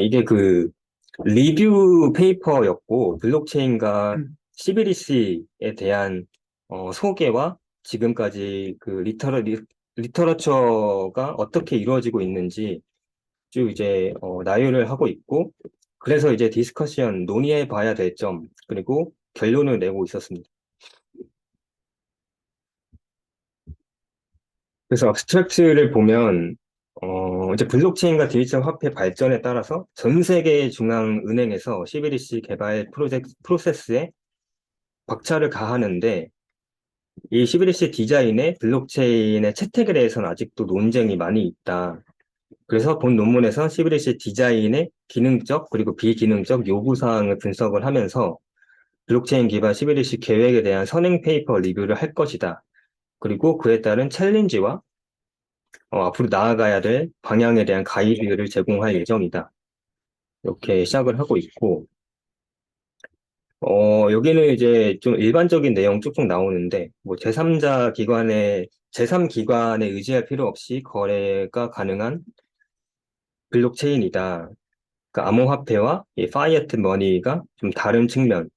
이게 그 리뷰 페이퍼였고, 블록체인과 CBDC에 대한 소개와 지금까지 그 리터러처가 어떻게 이루어지고 있는지 쭉 이제 나열을 하고 있고, 그래서 이제 디스커션, 논의해 봐야 될 점, 그리고 결론을 내고 있었습니다. 그래서 abstract를 보면, 이제 블록체인과 디지털 화폐 발전에 따라서 전 세계 중앙은행에서 CBDC 개발 프로세스에 박차를 가하는데, 이 CBDC 디자인에 블록체인의 채택에 대해서는 아직도 논쟁이 많이 있다. 그래서 본 논문에서 CBDC 디자인의 기능적 그리고 비기능적 요구사항을 분석을 하면서 블록체인 기반 CBDC 계획에 대한 선행 페이퍼 리뷰를 할 것이다. 그리고 그에 따른 챌린지와 앞으로 나아가야 될 방향에 대한 가이드를 제공할 예정이다. 이렇게 시작을 하고 있고, 여기는 이제 좀 일반적인 내용 쭉쭉 나오는데, 뭐 제3기관에 의지할 필요 없이 거래가 가능한 블록체인이다. 그러니까 암호화폐와 이 파이애트 머니가 좀 다른 측면,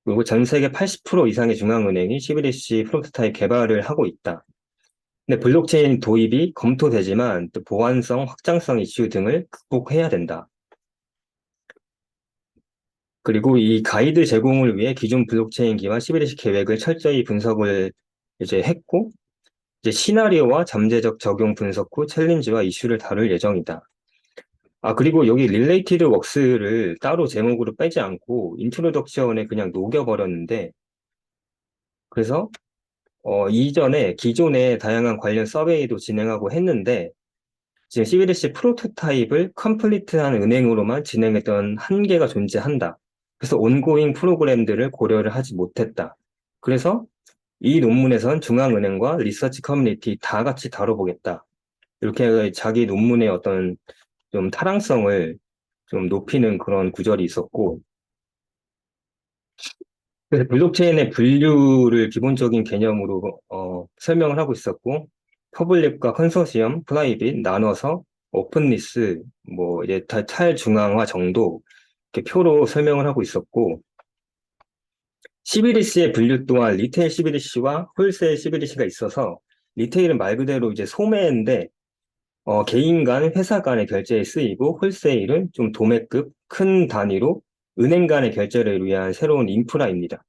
그리고 전 세계 80% 이상의 중앙은행이 CBDC 프로토타입 개발을 하고 있다. 근데 블록체인 도입이 검토되지만 또 보안성, 확장성 이슈 등을 극복해야 된다. 그리고 이 가이드 제공을 위해 기존 블록체인 기반 CBDC 계획을 철저히 분석을 이제 했고, 이제 시나리오와 잠재적 적용 분석 후 챌린지와 이슈를 다룰 예정이다. 그리고 여기 릴레이티드 웍스를 따로 제목으로 빼지 않고 인트로덕션에 그냥 녹여버렸는데, 그래서 이전에 기존에 다양한 관련 서베이도 진행하고 했는데, 지금 CBDC 프로토타입을 컴플리트한 은행으로만 진행했던 한계가 존재한다. 그래서 온고잉 프로그램들을 고려를 하지 못했다. 그래서 이 논문에선 중앙은행과 리서치 커뮤니티 다 같이 다뤄보겠다. 이렇게 자기 논문의 어떤 좀 타당성을 좀 높이는 그런 구절이 있었고, 그래서 블록체인의 분류를 기본적인 개념으로 설명을 하고 있었고, 퍼블릭과 컨소시엄, 프라이빗 나눠서 오픈리스, 뭐 이제 탈중앙화 정도 이렇게 표로 설명을 하고 있었고, CBDC의 분류 또한 리테일 CBDC와 홀세일 CBDC가 있어서 리테일은 말 그대로 이제 소매인데 개인 간, 회사 간의 결제에 쓰이고 홀세일은 좀 도매급 큰 단위로 은행 간의 결제를 위한 새로운 인프라입니다.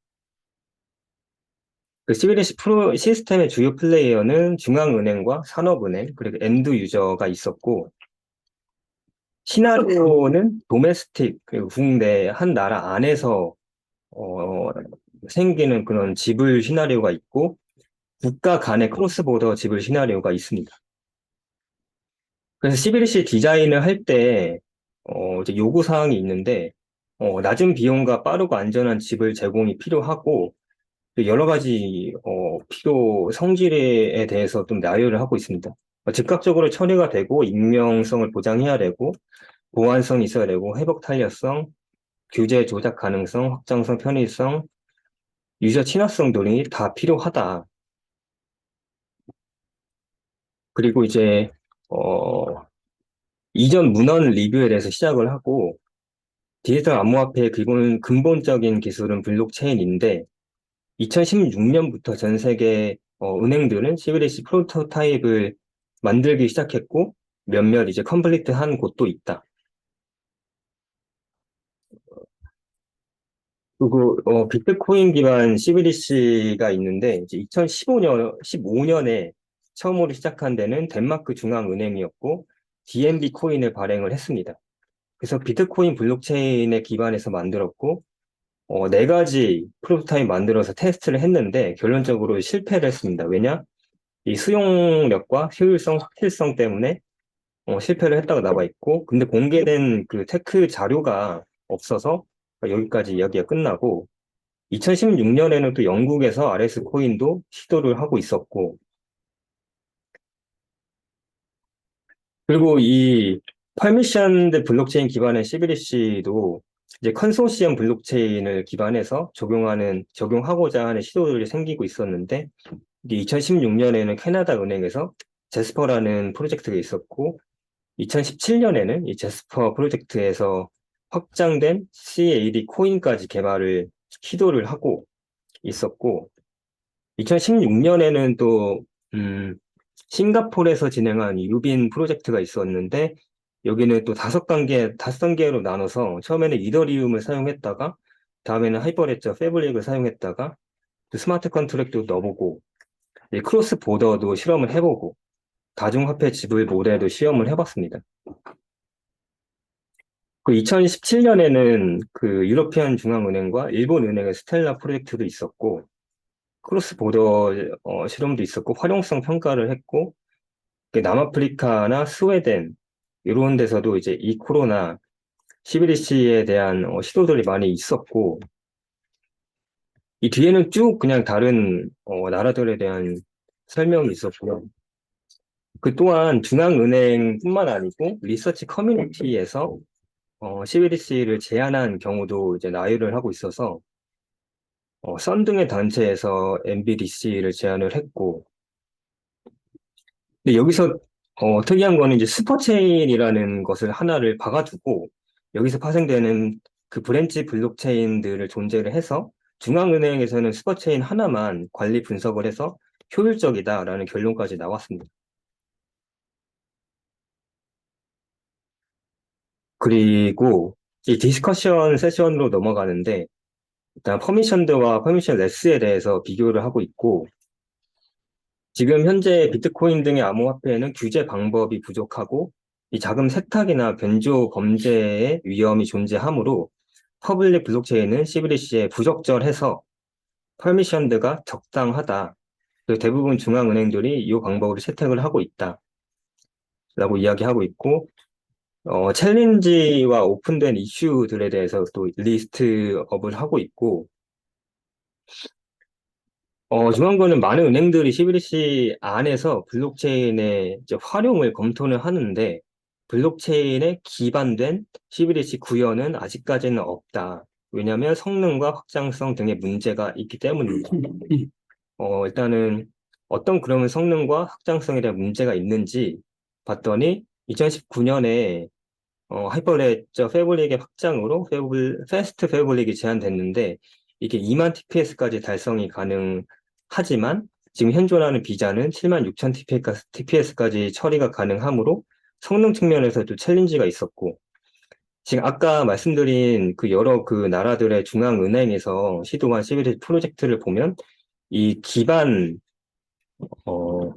그 CBDC 프로 시스템의 주요 플레이어는 중앙은행과 산업은행, 그리고 엔드 유저가 있었고, 시나리오는 도메스틱, 그리고 국내 한 나라 안에서, 어, 생기는 그런 지불 시나리오가 있고, 국가 간의 크로스보더 지불 시나리오가 있습니다. 그래서 CBDC 디자인을 할 때, 이제 요구사항이 있는데, 낮은 비용과 빠르고 안전한 지불 제공이 필요하고, 여러 가지 필요 성질에 대해서 좀 나열을 하고 있습니다. 즉각적으로 처리가 되고 익명성을 보장해야 되고 보안성이 있어야 되고 회복 탄력성, 규제 조작 가능성, 확장성, 편의성, 유저 친화성 등이 다 필요하다. 그리고 이제 어, 이전 문헌 리뷰에 대해서 시작을 하고 디지털 암호화폐의 근본적인 기술은 블록체인인데 2016년부터 전 세계 은행들은 CBDC 프로토타입을 만들기 시작했고 몇몇 이제 컴플리트한 곳도 있다. 그리고 비트코인 기반 CBDC가 있는데 이제 15년에 처음으로 시작한 데는 덴마크 중앙은행이었고 DNB 코인을 발행을 했습니다. 그래서 비트코인 블록체인에 기반해서 만들었고 네 가지 프로토타입 만들어서 테스트를 했는데 결론적으로 실패를 했습니다. 왜냐? 이 수용력과 효율성, 확실성 때문에 실패를 했다고 나와 있고, 근데 공개된 그 테크 자료가 없어서 여기까지 이야기가 끝나고, 2016년에는 또 영국에서 RS 코인도 시도를 하고 있었고, 그리고 이 퍼미션드 블록체인 기반의 CBDC도 이제 컨소시엄 블록체인을 기반해서 적용하고자 하는 시도들이 생기고 있었는데, 이게 2016년에는 캐나다 은행에서 제스퍼라는 프로젝트가 있었고, 2017년에는 이 제스퍼 프로젝트에서 확장된 CAD 코인까지 개발을 시도를 하고 있었고, 2016년에는 또, 싱가포르에서 진행한 유빈 프로젝트가 있었는데, 여기는 또 다섯 단계로 나눠서 처음에는 이더리움을 사용했다가, 다음에는 하이퍼레저 패브릭을 사용했다가, 또 스마트 컨트랙도 넣어보고, 크로스 보더도 실험을 해보고, 다중화폐 지불 모델도 시험을 해봤습니다. 그 2017년에는 그 유러피안 중앙은행과 일본 은행의 스텔라 프로젝트도 있었고, 크로스 보더 실험도 있었고, 활용성 평가를 했고, 남아프리카나 스웨덴, 이런 데서도 이제 이 코로나 CBDC에 대한 시도들이 많이 있었고, 이 뒤에는 쭉 그냥 다른 나라들에 대한 설명이 있었고요. 그 또한 중앙은행뿐만 아니고 리서치 커뮤니티에서 CBDC를 제한한 경우도 이제 나열을 하고 있어서 선 등의 단체에서 MBDC를 제안을 했고, 근데 여기서 특이한 거는 이제 슈퍼체인이라는 것을 하나를 박아두고 여기서 파생되는 그 브랜치 블록체인들을 존재를 해서 중앙은행에서는 슈퍼체인 하나만 관리 분석을 해서 효율적이다라는 결론까지 나왔습니다. 그리고 이 디스커션 세션으로 넘어가는데 일단 퍼미션드와 퍼미션레스에 대해서 비교를 하고 있고 지금 현재 비트코인 등의 암호화폐에는 규제 방법이 부족하고 이 자금 세탁이나 변조 범죄의 위험이 존재하므로 퍼블릭 블록체인은 CBDC에 부적절해서 퍼미션드가 적당하다. 그리고 대부분 중앙은행들이 이 방법을 채택을 하고 있다라고 이야기하고 있고 챌린지와 오픈된 이슈들에 대해서 또 리스트업을 하고 있고 중요한 많은 은행들이 CBDC 안에서 블록체인의 이제 활용을 검토를 하는데, 블록체인에 기반된 CBDC 구현은 아직까지는 없다. 왜냐하면 성능과 확장성 등의 문제가 있기 때문입니다. 일단은 어떤 그러면 성능과 확장성에 대한 문제가 있는지 봤더니 2019년에 하이퍼레저 패브릭의 확장으로 패스트 패브릭이 제한됐는데 이게 2만 TPS까지 달성이 가능하지만 지금 현존하는 비자는 7만 6천 TPS까지 처리가 가능하므로 성능 측면에서도 챌린지가 있었고 지금 아까 말씀드린 그 여러 그 나라들의 중앙은행에서 시도한 CBDC 프로젝트를 보면 이 기반 어,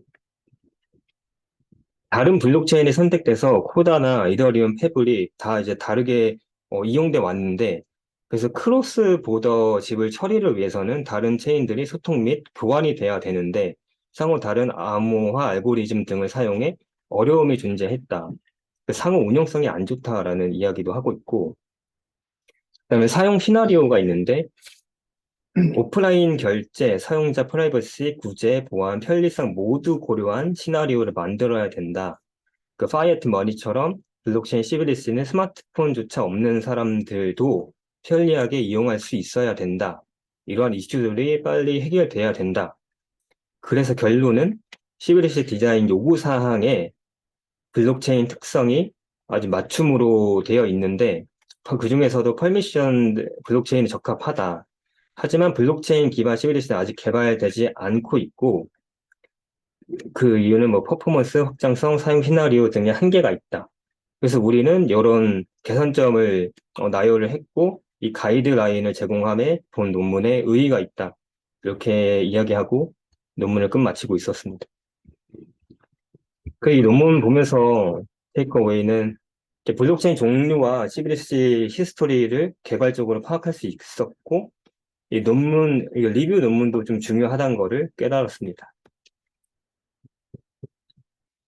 다른 블록체인이 선택돼서 코다나 이더리움, 패블이 다 이제 다르게 이용돼 왔는데, 그래서 크로스 보더 지불 처리를 위해서는 다른 체인들이 소통 및 교환이 돼야 되는데, 상호 다른 암호화 알고리즘 등을 사용해 어려움이 존재했다. 상호 운영성이 안 좋다라는 이야기도 하고 있고, 그다음에 사용 시나리오가 있는데, 오프라인 결제, 사용자 프라이버시, 구제, 보안, 편리성 모두 고려한 시나리오를 만들어야 된다. 그 파이어트 머니처럼 블록체인 CBDC는 스마트폰조차 없는 사람들도 편리하게 이용할 수 있어야 된다. 이러한 이슈들이 빨리 해결돼야 된다. 그래서 결론은 CBDC 디자인 요구사항에 블록체인 특성이 아주 맞춤으로 되어 있는데 그 중에서도 퍼미션 블록체인이 적합하다. 하지만 블록체인 기반 CBDC는 아직 개발되지 않고 있고 그 이유는 뭐 퍼포먼스, 확장성, 사용 시나리오 등의 한계가 있다. 그래서 우리는 이런 개선점을 나열을 했고 이 가이드라인을 제공함에 본 논문에 의의가 있다. 이렇게 이야기하고 논문을 끝마치고 있었습니다. 그 이 논문 보면서 테이크어웨이는 블록체인 종류와 CBDC 히스토리를 개괄적으로 파악할 수 있었고 이 리뷰 논문도 좀 중요하다는 거를 깨달았습니다.